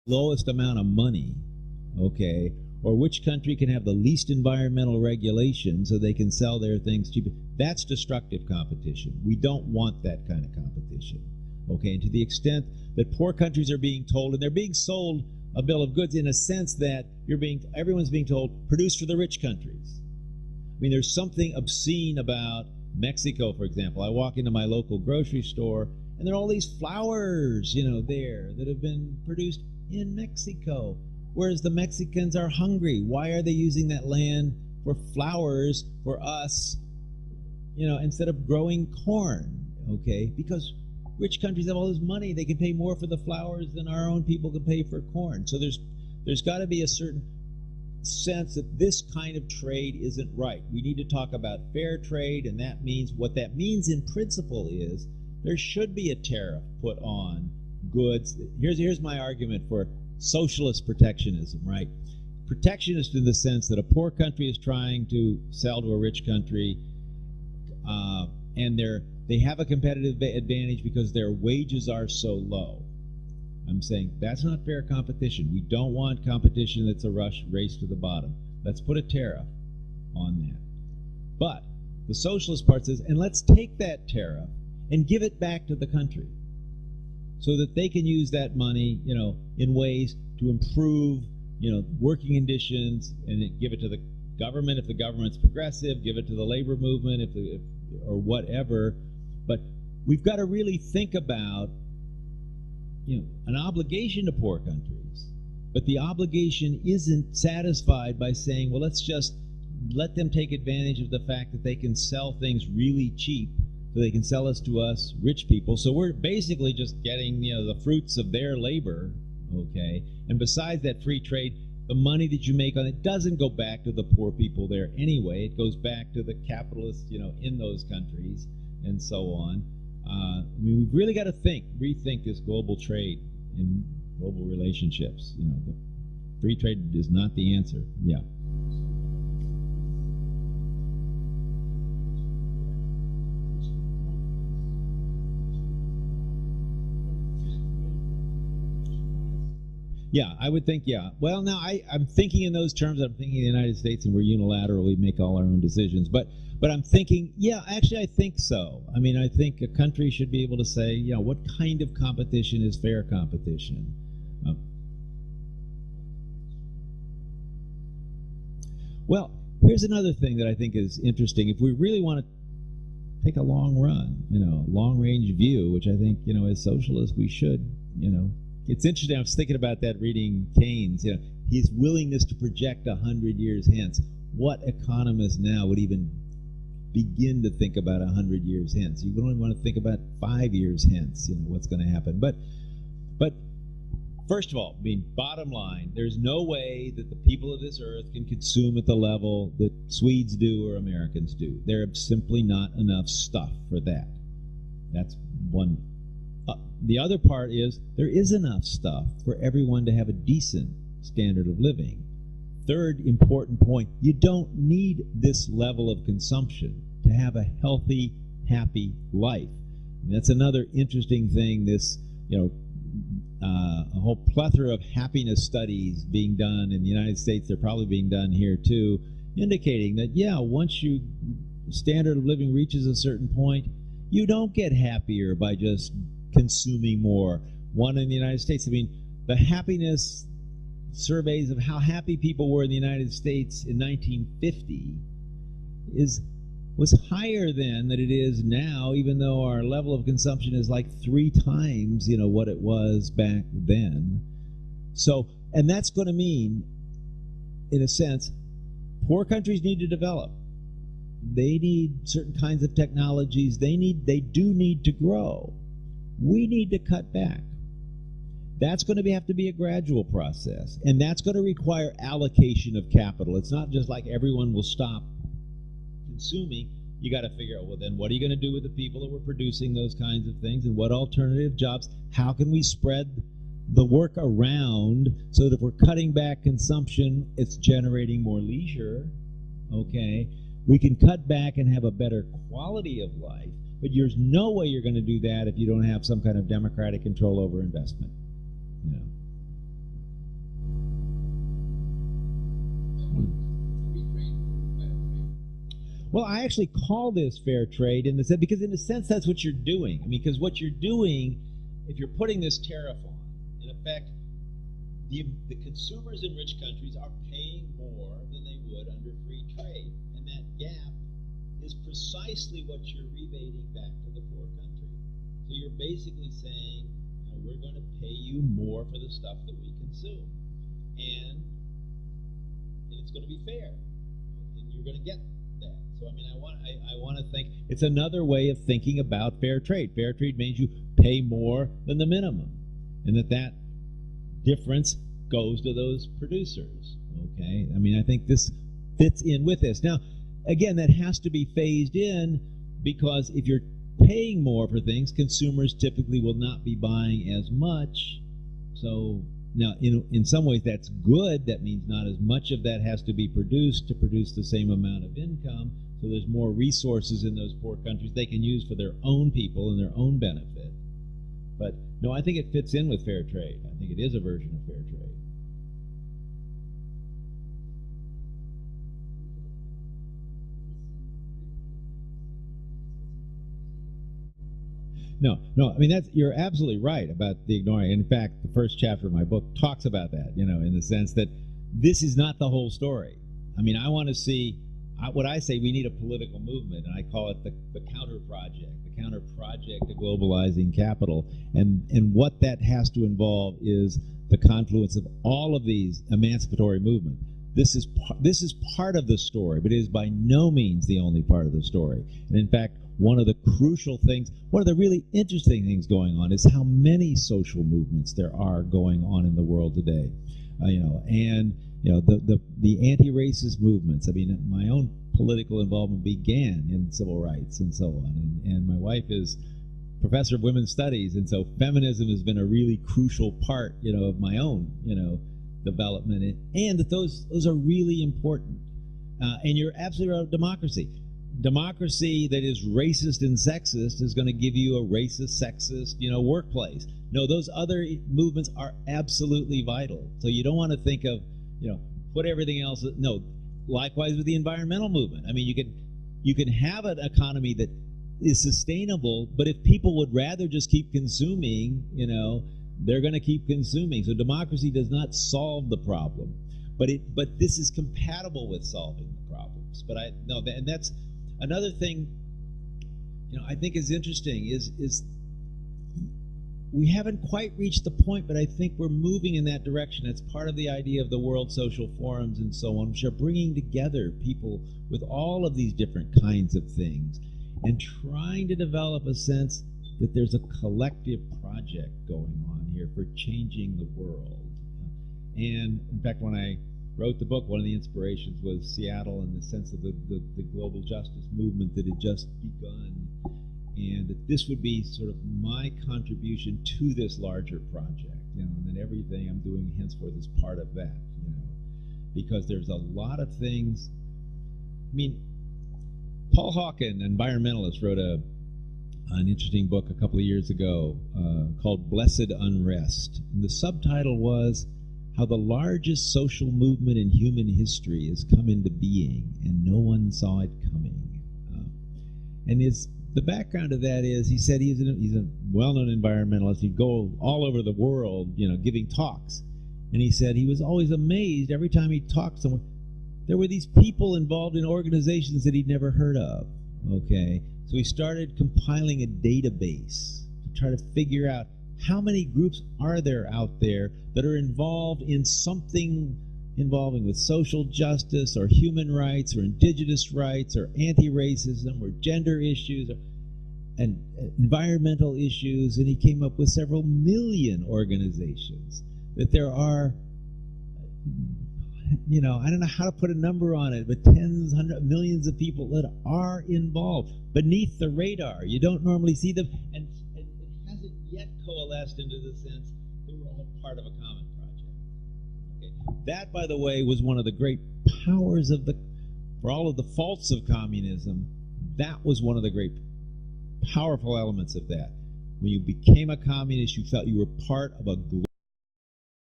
lowest amount of money, okay, or which country can have the least environmental regulation so they can sell their things cheaper. That's destructive competition. We don't want that kind of competition, okay? And to the extent that poor countries are being told, and they're being sold a bill of goods in a sense that everyone's being told, produce for the rich countries. I mean, there's something obscene about Mexico, for example. I walk into my local grocery store, and there are all these flowers, there that have been produced in Mexico, whereas the Mexicans are hungry. Why are they using that land for flowers for us, instead of growing corn, okay? Because rich countries have all this money. They can pay more for the flowers than our own people can pay for corn. So there's got to be a certain sense that this kind of trade isn't right. We need to talk about fair trade, and that means, what that means in principle is there should be a tariff put on goods. Here's my argument for socialist protectionism, right? Protectionist in the sense that a poor country is trying to sell to a rich country, and they have a competitive advantage because their wages are so low. I'm saying that's not fair competition. We don't want competition that's a race to the bottom. Let's put a tariff on that. But the socialist part says, and let's take that tariff and give it back to the country so that they can use that money, in ways to improve, working conditions, and give it to the government if the government's progressive, give it to the labor movement or whatever. But we've got to really think about, an obligation to poor countries. But the obligation isn't satisfied by saying, well, let's just let them take advantage of the fact that they can sell things really cheap, so they can sell us to us rich people. So we're basically just getting, the fruits of their labor, okay? And besides that free trade, the money that you make on it doesn't go back to the poor people there anyway. It goes back to the capitalists, in those countries, and so on. We've really got to rethink this global trade and global relationships. The free trade is not the answer. Yeah. Yeah, I would think, yeah. Well, now I'm thinking in those terms. I'm thinking of the United States, and we're unilateral. We make all our own decisions. But I'm thinking, yeah, actually, I think so. I mean, I think a country should be able to say, what kind of competition is fair competition? Well, here's another thing that I think is interesting. If we really want to take a long run, long-range view, which I think, as socialists, we should, It's interesting. I was thinking about that reading Keynes. His willingness to project 100 years hence. What economist now would even begin to think about 100 years hence? You would only want to think about 5 years hence. What's going to happen. But first of all, bottom line, there's no way that the people of this earth can consume at the level that Swedes do or Americans do. There's simply not enough stuff for that. That's one. The other part is there is enough stuff for everyone to have a decent standard of living. Third important point, you don't need this level of consumption to have a healthy, happy life. And that's another interesting thing, this, a whole plethora of happiness studies being done in the United States. They're probably being done here too, indicating that, once your standard of living reaches a certain point, you don't get happier by just consuming more. One in the United States, the happiness surveys of how happy people were in the United States in 1950 was higher then than it is now, even though our level of consumption is like 3 times, what it was back then. So, and that's going to mean, in a sense, poor countries need to develop. They need certain kinds of technologies. They do need to grow. We need to cut back. That's going to have to be a gradual process, and that's going to require allocation of capital. It's not just like everyone will stop consuming. You got to figure out, well, then what are you going to do with the people that were producing those kinds of things, and what alternative jobs? How can we spread the work around so that if we're cutting back consumption, it's generating more leisure, okay? We can cut back and have a better quality of life. But there's no way you're going to do that if you don't have some kind of democratic control over investment. Well, I actually call this fair trade in the sense, because in a sense that's what you're doing. I mean, because what you're doing, if you're putting this tariff on, in effect, the consumers in rich countries are paying more than they would under free trade. And that gap is precisely what you're rebating back to the poor country. So you're basically saying, we're going to pay you more for the stuff that we consume. And it's going to be fair. And you're going to get that. So I mean, I want to think it's another way of thinking about fair trade. Fair trade means you pay more than the minimum, and that difference goes to those producers. Okay, I mean, I think this fits in with this. Now, again, that has to be phased in, because if you're paying more for things, consumers typically will not be buying as much. So now, in some ways, that's good. That means not as much of that has to be produced to produce the same amount of income. So there's more resources in those poor countries they can use for their own people and their own benefit. But no, I think it fits in with fair trade. I think it is a version of fair trade. No, I mean, you're absolutely right about the ignoring. In fact, the first chapter of my book talks about that, in the sense that this is not the whole story. I mean, I want to see, what I say, we need a political movement, and I call it the counter project to globalizing capital. And what that has to involve is the confluence of all of these emancipatory movements. This is part of the story, but it is by no means the only part of the story. And in fact, one of the crucial things, one of the really interesting things going on is how many social movements there are going on in the world today. The anti-racist movements. I mean, my own political involvement began in civil rights and so on. And my wife is professor of women's studies, and so feminism has been a really crucial part, of my own, development. And that those are really important. And you're absolutely right about democracy. Democracy that is racist and sexist is going to give you a racist, sexist, workplace. No, those other movements are absolutely vital. So you don't want to think of, put everything else. No, likewise with the environmental movement. I mean, you can have an economy that is sustainable, but if people would rather just keep consuming, they're going to keep consuming. So democracy does not solve the problem, but this is compatible with solving the problems. And that's another thing, I think is interesting is we haven't quite reached the point, but I think we're moving in that direction. It's part of the idea of the World Social Forums and so on, which are bringing together people with all of these different kinds of things and trying to develop a sense that there's a collective project going on here for changing the world. And in fact, when I wrote the book, one of the inspirations was Seattle and the sense of the global justice movement that had just begun, and that this would be sort of my contribution to this larger project, and then everything I'm doing henceforth is part of that, because there's a lot of things. I mean, Paul Hawken, environmentalist, wrote an interesting book a couple of years ago called Blessed Unrest, and the subtitle was How the Largest Social Movement in Human History Has Come into Being and No One Saw It Coming. And the background of that is, he said he's a well-known environmentalist. He'd go all over the world, giving talks. And he said he was always amazed every time he talked somewhere. There were these people involved in organizations that he'd never heard of, okay? So he started compiling a database to try to figure out how many groups are there out there that are involved in something involving with social justice or human rights or indigenous rights or anti-racism or gender issues and environmental issues. And he came up with several million organizations that there are, I don't know how to put a number on it, but tens, hundreds, millions of people that are involved beneath the radar. You don't normally see them, and it hasn't yet coalesced into the sense that we're all part of a common project. Okay. That, by the way, was one of the great powers for all of the faults of communism, that was one of the great powerful elements of that. When you became a communist, you felt you were part of a